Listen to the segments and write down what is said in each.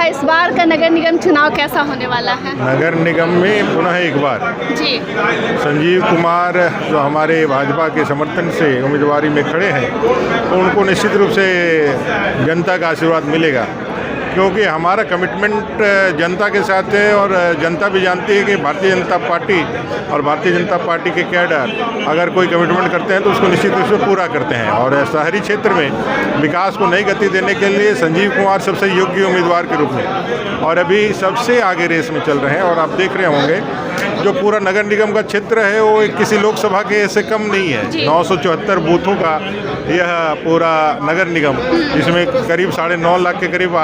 इस बार का नगर निगम चुनाव कैसा होने वाला है? नगर निगम में पुनः एक बार जी। संजीव कुमार जो हमारे भाजपा के समर्थन से उम्मीदवारी में खड़े हैं, तो उनको निश्चित रूप से जनता का आशीर्वाद मिलेगा, क्योंकि हमारा कमिटमेंट जनता के साथ है और जनता भी जानती है कि भारतीय जनता पार्टी और भारतीय जनता पार्टी के कैडर अगर कोई कमिटमेंट करते हैं तो उसको निश्चित रूप से पूरा करते हैं। और शहरी क्षेत्र में विकास को नई गति देने के लिए संजीव कुमार सबसे योग्य उम्मीदवार के रूप में और अभी सबसे आगे रेस में चल रहे हैं। और आप देख रहे होंगे जो पूरा नगर निगम का क्षेत्र है वो किसी लोकसभा के ऐसे कम नहीं है। 974 बूथों का यह पूरा नगर निगम, जिसमें करीब 9.5 लाख के करीब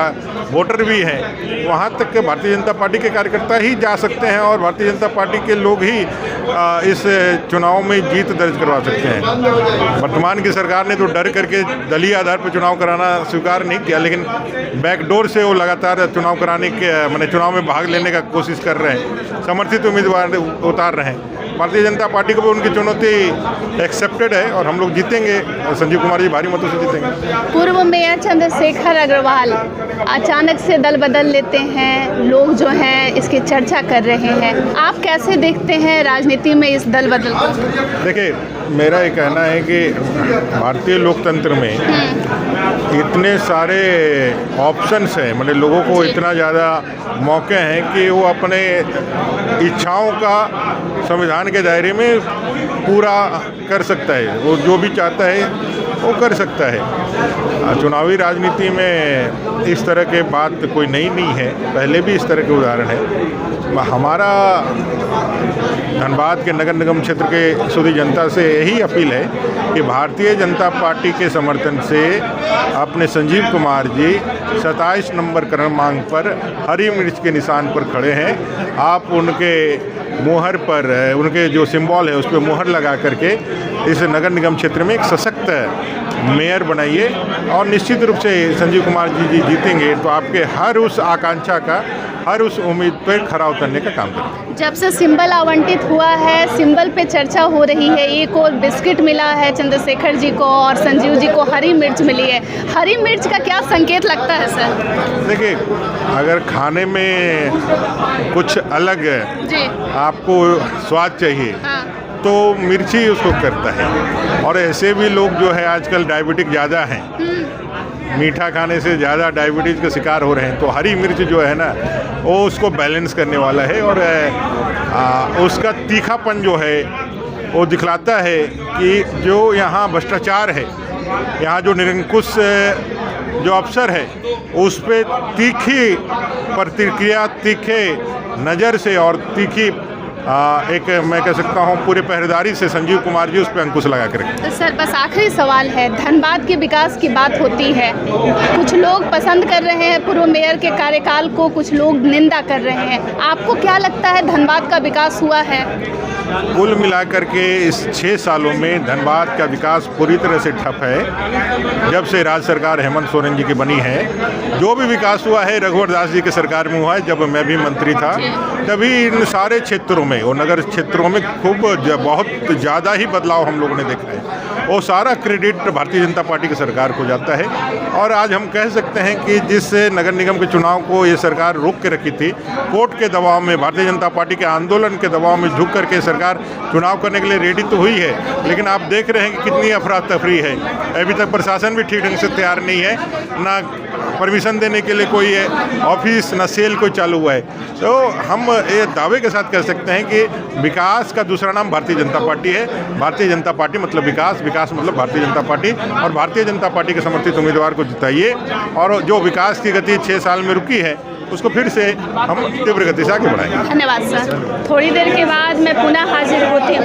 वोटर भी हैं, वहाँ तक के भारतीय जनता पार्टी के कार्यकर्ता ही जा सकते हैं और भारतीय जनता पार्टी के लोग ही इस चुनाव में जीत दर्ज करवा सकते हैं। वर्तमान की सरकार ने तो डर करके दलीय आधार पर चुनाव कराना स्वीकार नहीं किया, लेकिन बैकडोर से वो लगातार चुनाव कराने के चुनाव में भाग लेने का कोशिश कर रहे हैं, समर्थित उम्मीदवार उतार रहे हैं। भारतीय जनता पार्टी को भी उनकी चुनौती एक्सेप्टेड है और हम लोग जीतेंगे। संजीव कुमार जी भारी मतों से जीतेंगे। पूर्व मेयर चंद्रशेखर अग्रवाल अचानक से दल बदल लेते हैं, लोग जो हैं इसकी चर्चा कर रहे हैं, आप कैसे देखते हैं राजनीति में इस दल बदल को? देखिए, मेरा ये कहना है कि भारतीय लोकतंत्र में इतने सारे ऑप्शंस हैं, मतलब लोगों को इतना ज़्यादा मौके हैं कि वो अपने इच्छाओं का संविधान के दायरे में पूरा कर सकता है, वो जो भी चाहता है वो कर सकता है। चुनावी राजनीति में इस तरह के बात कोई नई नहीं है, पहले भी इस तरह के उदाहरण है। हमारा धनबाद के नगर निगम क्षेत्र के सुधी जनता से यही अपील है कि भारतीय जनता पार्टी के समर्थन से अपने संजीव कुमार जी 27 नंबर क्रमांक पर हरी मिर्च के निशान पर खड़े हैं। आप उनके मुहर पर, उनके जो सिंबल है उस पर मुहर लगा करके इस नगर निगम क्षेत्र में एक सशक्त मेयर बनाइए और निश्चित रूप से संजीव कुमार जी जीतेंगे तो आपके हर उस आकांक्षा का, हर उस उम्मीद पर खरा उतरने का काम करेंगे। जब से सिंबल आवंटित हुआ है, सिंबल पे चर्चा हो रही है, एक और बिस्किट मिला है चंद्रशेखर जी को और संजीव जी को हरी मिर्च मिली है, हरी मिर्च का क्या संकेत लगता है सर? देखिए, अगर खाने में कुछ अलग आपको स्वाद चाहिए तो मिर्ची उसको करता है। और ऐसे भी लोग जो है आजकल डायबिटिक ज़्यादा हैं, मीठा खाने से ज़्यादा डायबिटीज़ का शिकार हो रहे हैं, तो हरी मिर्च जो है ना वो उसको बैलेंस करने वाला है और उसका तीखापन जो है वो दिखलाता है कि जो यहाँ भ्रष्टाचार है, यहाँ जो निरंकुश जो अफसर है उस पर तीखी प्रतिक्रिया, तीखे नज़र से और तीखी एक मैं कह सकता हूँ पूरे पहरेदारी से संजीव कुमार जी उस पर अंकुश लगा कर रखें। तो सर बस आखिरी सवाल है, धनबाद के विकास की बात होती है, कुछ लोग पसंद कर रहे हैं पूर्व मेयर के कार्यकाल को, कुछ लोग निंदा कर रहे हैं, आपको क्या लगता है धनबाद का विकास हुआ है? कुल मिलाकर के इस 6 सालों में धनबाद का विकास पूरी तरह से ठप है। जब से राज्य सरकार हेमंत सोरेन जी की बनी है, जो भी विकास हुआ है रघुवर दास जी के सरकार में हुआ है। जब मैं भी मंत्री था तभी इन सारे क्षेत्रों में और नगर क्षेत्रों में बहुत ज़्यादा ही बदलाव हम लोगों ने देखा है। वो सारा क्रेडिट भारतीय जनता पार्टी की सरकार को जाता है। और आज हम कह सकते हैं कि जिस नगर निगम के चुनाव को ये सरकार रोक के रखी थी, कोर्ट के दबाव में, भारतीय जनता पार्टी के आंदोलन के दबाव में झुक करके सरकार चुनाव करने के लिए रेडी तो हुई है, लेकिन आप देख रहे हैं कि कितनी अफरा तफरी है। अभी तक प्रशासन भी ठीक ढंग से तैयार नहीं है, ना परमिशन देने के लिए कोई ऑफिस, ना सेल कोई चालू हुआ है। तो हम ये दावे के साथ कह सकते हैं कि विकास का दूसरा नाम भारतीय जनता पार्टी है। भारतीय जनता पार्टी मतलब विकास, विकास मतलब भारतीय जनता पार्टी, और भारतीय जनता पार्टी के समर्थित उम्मीदवार को जिताइए और जो विकास की गति 6 साल में रुकी है उसको फिर से हम तीव्र गति से आगे बढ़ाएंगे। धन्यवाद सर। थोड़ी देर के बाद मैं पुनः हाजिर होती हूँ।